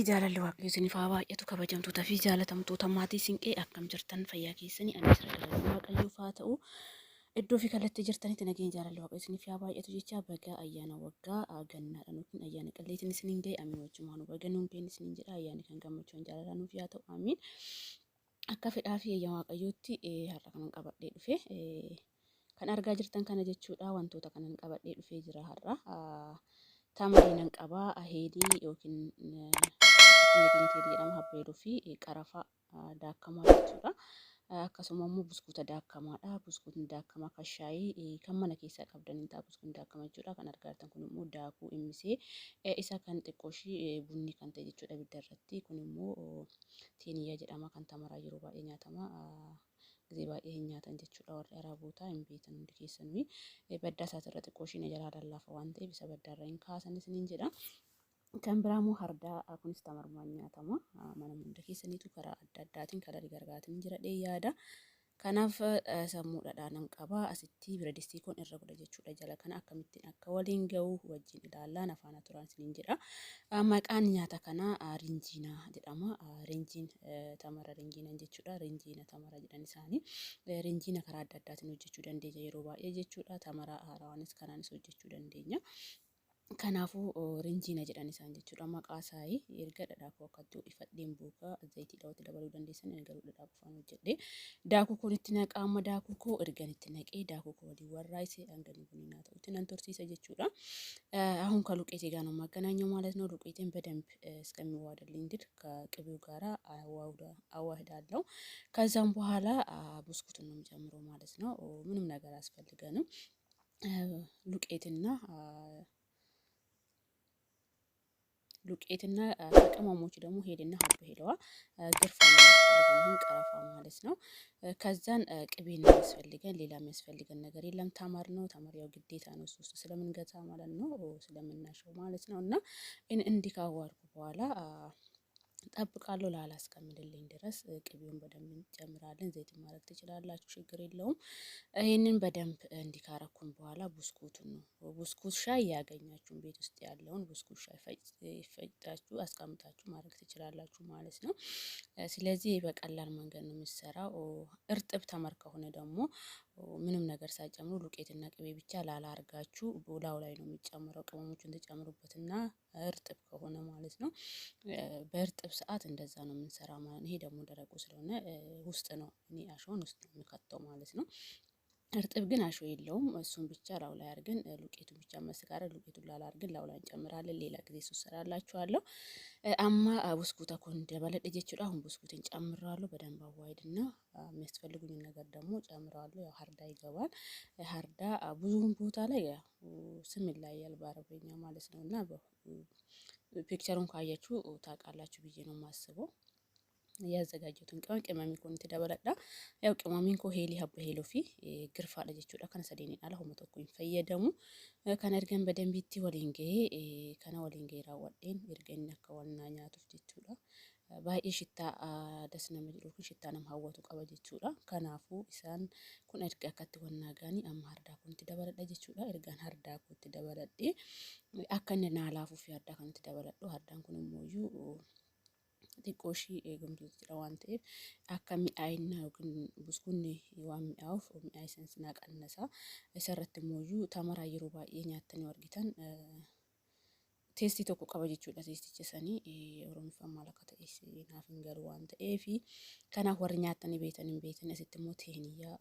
jaalalli waaqayyo isiniif haa baay'atu kabajamtoota fi jaalatamtoota maatii Siinqee akkam jirtan fayyaa keessanii anis jaalalli waaqayyoof haa ta'u iddoo fi kallattii jirtanitti nageenya jaalalli waaqayyo isiniif haa baay'atu jecha baga ayyaana waggaa gannaadhaan yookiin ayyaana qalleetiin isiniin ga'e amiin wajjumaan baga nuun ga'e isiniin jedha ayyaani kan gammachuun jaalalaa nuuf haa ta'u amiin akka fedhaa fi ayyaana waaqayyootti har'a kanan qabadhee dhufe kan argaa jirtan kana jechuudha wantoota kanan qabadhee dhufee jira har'a tamariinan qabaa aheedii yookiin meegliitii jedhama habbeeduu fi qarafaa daakamaa jechuudha. Akkasuma immoo buskuuta daakamaadha. Buskuutni daakamaa kan shaayii kan mana keessaa qabdan hin ta'a buskuutni daakamaa jechuudha. Kan argaa jirtan kun immoo daakuu immisee isa kan xiqqooshii bunni kan ta'e jechuudha ibidda irratti. Kun immoo tiiniyyaa jedhama kan tamaraa yeroo baay'ee nyaatama. Gizee baay'ee hin nyaatan jechuudha warri arabootaa hin beekan hundi keessanii baddaa isaatirra xiqqooshii na jalaa lallaafa waan ta'eef isa baddaarra hin kaasan isiniin jedha. Kan biraamoo hardaa kunis tamarmaan nyaatama mana hunda keessaniitu karaa adda addaatiin kalarii garaagaraatiin jira yaada. Kanaaf sammuu dhadhaanan qabaa asitti biradistii kun irra godha jechuudha jala kana akkamittiin akka waliin ga'u wajjin ilaallaan afaan turaan isiniin jedha. Maqaan nyaata kanaa rinjiinaa jedhama. Rinjiin tamara rinjiinan jechuudha. Rinjiina tamara jedhan isaanii. Rinjiina karaa adda addaatiin hojjechuu dandeenya yeroo baay'ee jechuudha. Tamara haaraanis kanaanis hojjechuu dandeenya. Kanaafuu rinjiina jedhan isaan jechuudha maqaa isaanii erga dhadhaakuu akkatti ifadheen buukaa zayitii dhawatti dabaluu dandeessan garuu dhadhaa qofaan hojjedhe daakuu kun itti naqaa amma daakuu koo ergan itti naqee daakuu koo waliin warraayisee hanganii kun naa ta'utti nan tursiisa jechuudha. አሁን ከሉቄቴ ጋር ነው የማገናኘው ማለት ነው። ሉቄቴን በደንብ እስከሚዋሃድልኝ ድረስ ከቅቤው ጋራ አዋህዳለሁ። ከዛም በኋላ ብስኩቱን ነው የምጨምረው ማለት ነው። ምንም ነገር አያስፈልገንም። ዱቄትና ከቅመሞች ደግሞ ሄድና ሀብ ሄደዋ ግርፋ ነው የሚያስፈልገን ቀረፋ ማለት ነው። ከዛን ቅቤ ነው የሚያስፈልገን ሌላ የሚያስፈልገን ነገር የለም። ተማር ነው ተማር ያው ግዴታ ነው እሱ ስለምንገዛ ማለት ነው ስለምናሸው ማለት ነው። እና እንዲህ ካዋርኩ በኋላ ጠብቃለሁ ላላ እስከምልልኝ ድረስ ቅቤውን በደንብ እንጨምራለን። ዘይት ማድረግ ትችላላችሁ ችግር የለውም። ይሄንን በደንብ እንዲካረኩን በኋላ ብስኩቱን ነው ብስኩት ሻይ ያገኛችሁን ቤት ውስጥ ያለውን ብስኩት ሻይ ፈጭታችሁ አስቀምጣችሁ ማድረግ ትችላላችሁ ማለት ነው። ስለዚህ በቀላል መንገድ ነው የሚሰራው። እርጥብ ተመር ከሆነ ደግሞ ምንም ነገር ሳይጨምሩ ዱቄትና ቅቤ ብቻ ላላ አርጋችሁ ቦላው ላይ ነው የሚጨምረው ቅመሞቹን ተጨምሩበትና እርጥብ ከሆነ ማለት ነው። በእርጥብ ሰዓት እንደዛ ነው የምንሰራው ማለት ነው። ይሄ ደግሞ ደረቁ ስለሆነ ውስጥ ነው እኔ አሸውን ውስጥ ነው የምከተው ማለት ነው። እርጥብ ግን አሾ የለውም እሱን ብቻ ላው ላይ አድርገን ዱቄቱን ብቻ መስጋራ ዱቄቱን ላላ አድርገን ላው ላይ እንጨምራለን። ሌላ ጊዜ እሱ ሰራላችኋለሁ። አማ ብስኩታ ኮን ደበለጥ ጀችላ አሁን ብስኩትን ጨምራለሁ በደንብ አዋይድና የሚያስፈልጉኝ ነገር ደግሞ ጨምራለሁ። ያው ሀርዳ ይገባል። ሀርዳ ብዙውን ቦታ ላይ ስም ይለያያል በአረበኛ ማለት ነውና ፒክቸሩን ካያችሁ ታውቃላችሁ ብዬ ነው የማስበው። ያዘጋጀሁትን ቅመሚን ኮን ተደበለዳ ያው ቅመሚን ኮ ሄሊ ሀብ ሄሎ ፊ ግርፋ ለጀቹዳ ከነ ሰዴኒ አላ ሁመቶ ኮን ፈየደሙ ከነ እርገን በደንቢቲ ወሊንጌ ከነ ወሊንጌ ራወዴን እርገን ነከወልና ኛቱፍ ጀቹዳ ባይ ሽታ ደስነ መጅሩ ሽታ ነም ሀወቱ ቀበ ጀቹዳ ከናፉ ኢሳን ኩን እርጋ ከት ወና ጋኒ አማ ሀርዳ ኮን ተደበለዳ ጀቹዳ እርጋን ሀርዳ ኮን ተደበለዴ አከነ ናላፉ ፊ ሀርዳ ኮን ተደበለዱ ሀርዳን ኩን ሞዩ xiqqooshii eegumtuu jira waan ta'eef akka mi'aayina yookiin buskuunni waan mi'aawuuf mi'aayi sansinaa qannasaa isarratti immoo tamaraa yeroo baay'ee nyaatanii argitan teestii tokko qaba jechuudha. Teesticha sanii oromiffaan maal akka ta'es naaf hin galu waan ta'eef kanaaf warri nyaatanii beekan asitti immoo tiiniyyaa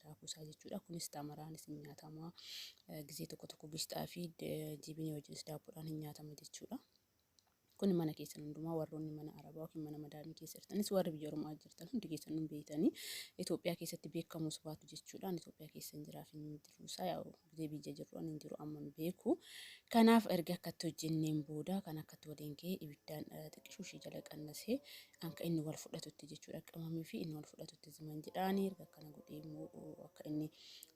daakuusaa jechuudha. Kunis tamaraanis hin nyaatama gizee tokko gishtaa fi jibinii wajjinis daabboodhaan hin nyaatama jechuudha. kun mana keessan hundumaa warroonni mana arabaa yookiin mana madaamii keessa jirtanis warri biyya ormaa jirtan hundi keessan beektanii Itoophiyaa keessatti beekamus baatu jechuudhaan Itoophiyaa keessan jiraaf hin jiru isaa yaa'u gizee biyya jirru hin jiru amma beeku. Kanaaf erga akkatti hojjenneen booda kan akkatti waliin ga'ee ibiddaan xiqqishuu ishee jala qannasee akka inni wal fudhatutti jechuudha. Qamamii fi inni wal fudhatutti ziman jedhaanii erga akkana godhee immoo akka inni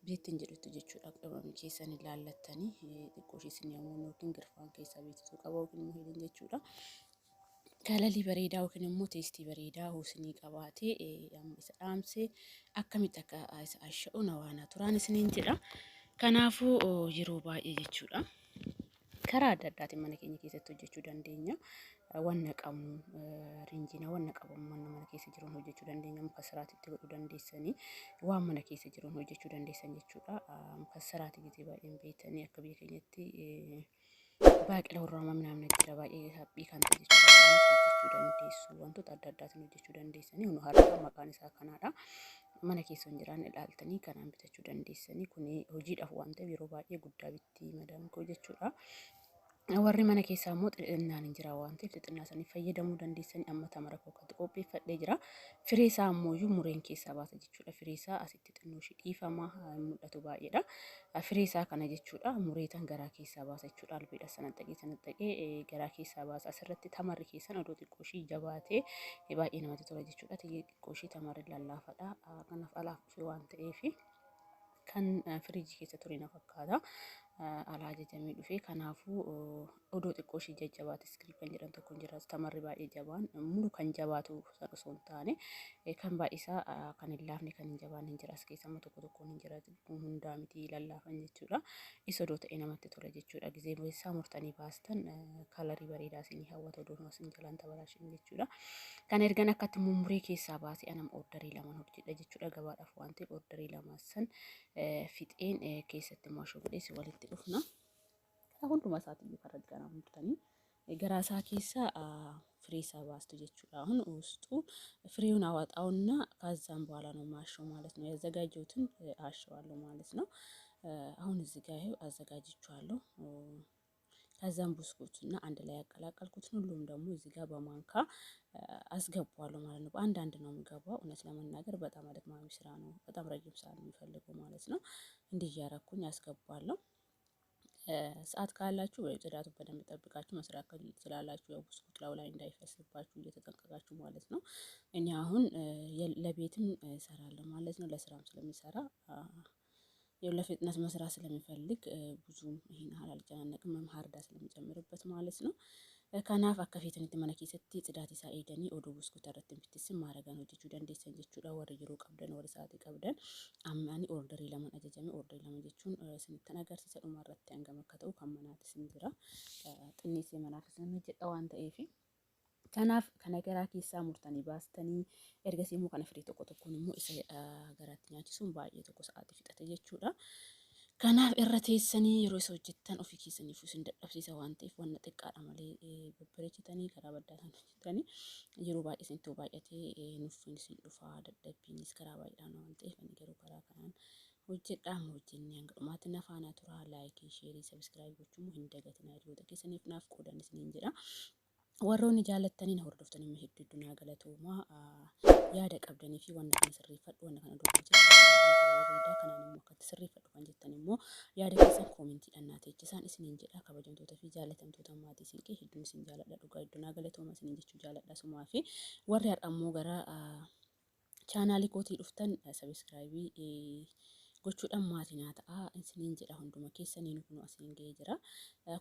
beektin jedhutti jechuudha. Qamamii keessan ilaallattanii xiqqoo ishee isin yaamuu yookiin girfaan keessaa beeksisuu qaba yookiin immoo hidhin jechuudha. Galalii bareedaa yookiin immoo teestii bareedaa hoosnii qabaatee isa dhaamsee akkamitti akka isa asha'u nawaana turaan isiniin jedha. Kanaafuu yeroo baay'ee jechuudha karaa adda addaatiin mana keenya keessatti hojjechuu dandeenya. wanna qabu rinjina wanna qabu mana keessa jiruun hojjechuu dandeenya. Muka siraatitti godhuu dandeessanii waan mana keessa jiruun hojjechuu dandeessan jechuudha. Muka siraati gisee baay'een beektanii akka biyya keenyatti baaqila warraama minamna jira baay'ee haphii kan ta'e jechuudha. Hojjechuu dandeessu wantoota adda addaatiin hojjechuu dandeessanii hunu harka maqaan isaa kanaadha. Mana keessa hin jiraan ilaaltanii kanaan bitachuu dandeessanii kun hojiidhaaf waan ta'eef yeroo baay'ee guddaa bitti madamkoo jechuudha. Warri mana keessaa immoo xixinnaan hin jira waan ta'eef xixinnaa sanii fayyadamuu dandeessanii amma tamara kookatti qopheeffadhee jira. Firee isaa ammoo mureen keessaa baasa jechuudha. Firee isaa asitti xinnoo ishee dhiifama mul'atu baay'eedha. Firee isaa kana jechuudha mureetan garaa keessaa baasa jechuudha. Albeedha sanatti garaa keessaa baasa. Asirratti tamarri keessan odoo xiqqoo ishee jabaatee baay'ee namatti tola jechuudha. Xiqqoo ishee tamarri lallaafadha. Kanaaf alaaf waan ta'eef kan firiijii keessa ture na fakkaata. Alaa ajajamee dhufee kanaafuu odoo xiqqoo ishee jajjabaate iskiriip kan jedhan tokko hin jiraatu tamarri baay'ee jabaan mulu kan jabaatu osoo hin taane kan baay'isaa kan hin laafne kan hin jabaanne hin jira as keessa amma tokko tokkoon hin jiraatu hundaa miti lallaafan jechuudha. Isa odoo ta'e namatti tola jechuudha. Gizee keessaa murtanii baastan kalarii bareedaa isinii hawwata odoo isin jalaan tabaraashin jechuudha. Kan ergan akkatti mummuree keessaa baasee anam ordarii lamaan hojjedha jechuudha gabaadhaaf waan ta'eef ordarii lamaan san fixeen keessatti maashoo godhees walitti dhufna. Hunduma isaatiyyuu karra ganaa murtanii garaa isaa keessaa ፍሬ ሰባስቱ ጀቹላ አሁን ውስጡ ፍሬውን አዋጣውና ከዛም በኋላ ነው ማሸው ማለት ነው። ያዘጋጀሁትን አሸዋለሁ ማለት ነው። አሁን እዚህ ጋር ይሄው አዘጋጅቻለሁ። ከዛም ብስኩትና አንድ ላይ ያቀላቀልኩትን ሁሉም ደግሞ እዚህ ጋር በማንካ አስገባዋለሁ ማለት ነው። በአንድ አንድ ነው የምገባው። እውነት ለመናገር በጣም አድካሚ ስራ ነው። በጣም ረጅም ሰዓት ነው የሚፈልገው ማለት ነው። እንዲህ እያረኩኝ አስገባዋለሁ። ሰዓት ካላችሁ ወይ ጽዳቱን በደንብ ጠብቃችሁ መስራት ትችላላችሁ። ያው ብስኩት ላይ እንዳይፈስባችሁ እየተጠንቀቃችሁ ማለት ነው። እኔ አሁን ለቤትም እሰራለሁ ማለት ነው። ለስራም ስለሚሰራ ያው ለፍጥነት መስራት ስለሚፈልግ ብዙም ይሄን አልጨናነቅም መምሃርዳ ስለሚጨምርበት ማለት ነው። ከናፍ አከፊተኒት መነኪሰቲ ጽዳት ኢሳ ኤደኒ ኦዶ ብስኩት አረትን ቢትስም ማረጋን ሆጅቹ ደንዴሰን ጀቹዳ ወር ይሮ ቀብደን ወር ሰዓት ቀብደን አማኒ ኦርደሪ ለመን አጀጀሚ ኦርደሪ ለመን ጀቹን ስንተናገር ሲሰዱ ማረተ አንገመከተው ከመናት ስንዝራ ጥኒስ የመናፍ ስንጀጣው አንተ ኤፊ ከናፍ ከነገራ ኪሳ ሙርተኒ ባስተኒ ኤርገሲሙ ከነፍሪ ተቆተኩን ሙ ኢሰ ገራትኛቺ ሱን ባየ ተቆ ሰዓት ፊጠተ ጀቹዳ kanaaf irra teessanii yeroo isa hojjettan ofii keessaniif isin dadhabsiisa waan ta'eef waan xiqqaadha malee babbareechitanii karaa baddaatan hojjetanii yeroo baay'ee isintu baay'atee nuffiin isin dhufaa dadhabbiinis karaa baay'eedhaan waan ta'eef ani garuu karaa kanaan hojjedhaa hojjennee hanga dhumaatti nafaana tura laayikii sheerii sabiskiraayib gochuun hin dagatinaa hiriyoota keessaniif naaf qoodan isiniin jedha. warroonni jaallattaniin hordoftanii hedduudunaa galatooma yaada qabdanii fi wanna kana sirreeffadhu wanna kana dubbachuu kanaan immoo akka sirreeffadhu kan jettan immoo yaada keessan koomentii naaf jechisaan isiniin jedha kabajamtoota fi jaallatamtoota maatii isin kee hedduun isin jaalladha dhugaa hedduunaa galatooma isiniin jechuu jaalladha sumaa fi warri har'ammoo gara chaanaalii kootii dhuftan sabiskiraayibii gochuudhaan maatii ta'a isiniin jedha hunduma keessaniin kun asiin ga'ee jira.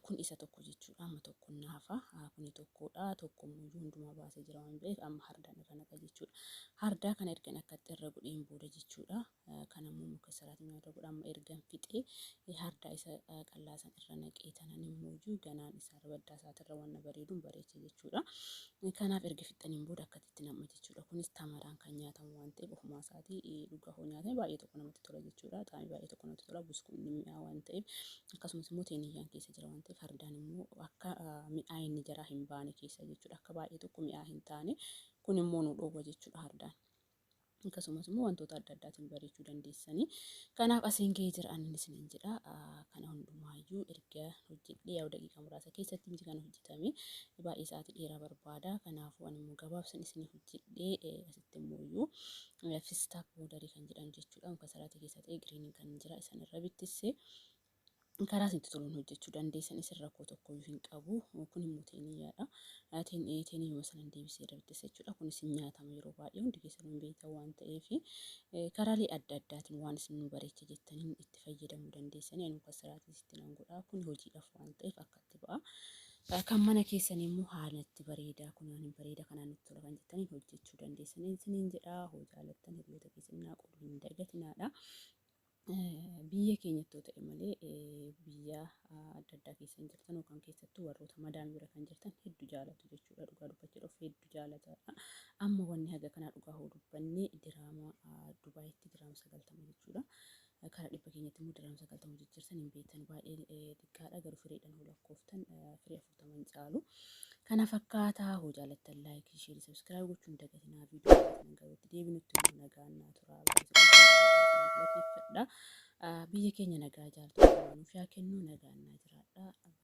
Kun isa tokko jechuudha amma tokko naafa kuni tokkodha tokkommoo hunduma baasee jira waan ta'eef amma hardaan irra naqa jechuudha. Hardaa kana ergan akkatti irra godheen booda jechuudha. Kanammoo muka saraatiin irra godha amma ergan fixee hardaa isa qallaasan irra naqee tanan immoo ganaan isaa baddaa isaatirra waan bareeduun bareeche jechuudha. Kanaaf erga fixaniin booda akkatti namma jechuudha. Kunis tamaraan kan nyaatamu waan ta'eef ofumaa isaatii dhugaa hoo nyaatame baay'ee tokko namatti tola jechuudha. Xaamii baay'ee tokko namatti tola buskuun mi'aa waan ta'eef akkasumas immoo teeniyyaan keessa jira waan ta'eef hardaan immoo akka mi'aa inni jara hin baane keessa jechuudha. Akka baay'ee tokko mi'aa hin taane kun immoo nu dhoowwa jechuudha hardaan. Akkasumas immoo wantoota adda addaatiin bareechuu dandeessanii kanaaf asiin ga'ee jira ani isiniin jedha. Kana hundumaayyuu erga hojjedhee yaa'u daqiiqaa muraasa keessatti miti kana hojjetame baay'ee sa'aatii dheeraa barbaada. Kanaafuu ani immoo gabaabsan isinii hojjedhee asitti immoo fistaa poodarii kan jedhan jechuudha. Muka saraatii keessa ta'e giriiniin kan jira isan irra bittisse karaa itti toluun hojjechuu dandeessan isin rakkoo tokko hin qabu. Kun immoo teeniyyaadha. Teeniyyuma sanan deebisee irra bittisse jechuudha. Kun isin nyaatama yeroo baay'ee hundi keessan hin beektan waan ta'eef karaalee adda addaatiin waan isin nu bareeche jettaniin itti fayyadamuu dandeessanii ani muka saraatii itti nan godha. Kun hojiidhaaf waan ta'eef akkatti ba'a. Kan mana keessan immoo haalatti bareedaa kunaan bareeda kanaan itti tola kan jettaniin hojjechuu dandeessanii isiniin jedha. Hoo jaalattan hiriyoota keessan naa qoluu hin dagatinaadha. biyya keenyatti yoo ta'e malee biyya adda addaa keessa hin jirtan yookaan keessattuu warroota madaan bira kan jirtan hedduu jaalatu jechuudha. Dhugaa dubbachuudhaaf hedduu jaalataadha. Amma wanni haga kanaa dhugaa hoo dubbannee diraamaa Dubaayitti diraama 90 jechuudha. Karaa dhibba keenyatti immoo diraama 90 jijjiirsan hin beektan baay'ee xiqqaadha garuu firiidhaan hoo lakkooftan firii 40 caalu. Kana fakkaataa hoo jaalattan laayikii sheerii sabskiraayib gochuun dagatinaa viidiyoo kana garuutti deebinutti nagaan naa turaa baay'ee biyya keenya nagaa jaalatu nuuf yaa kennu nagaan naa jira.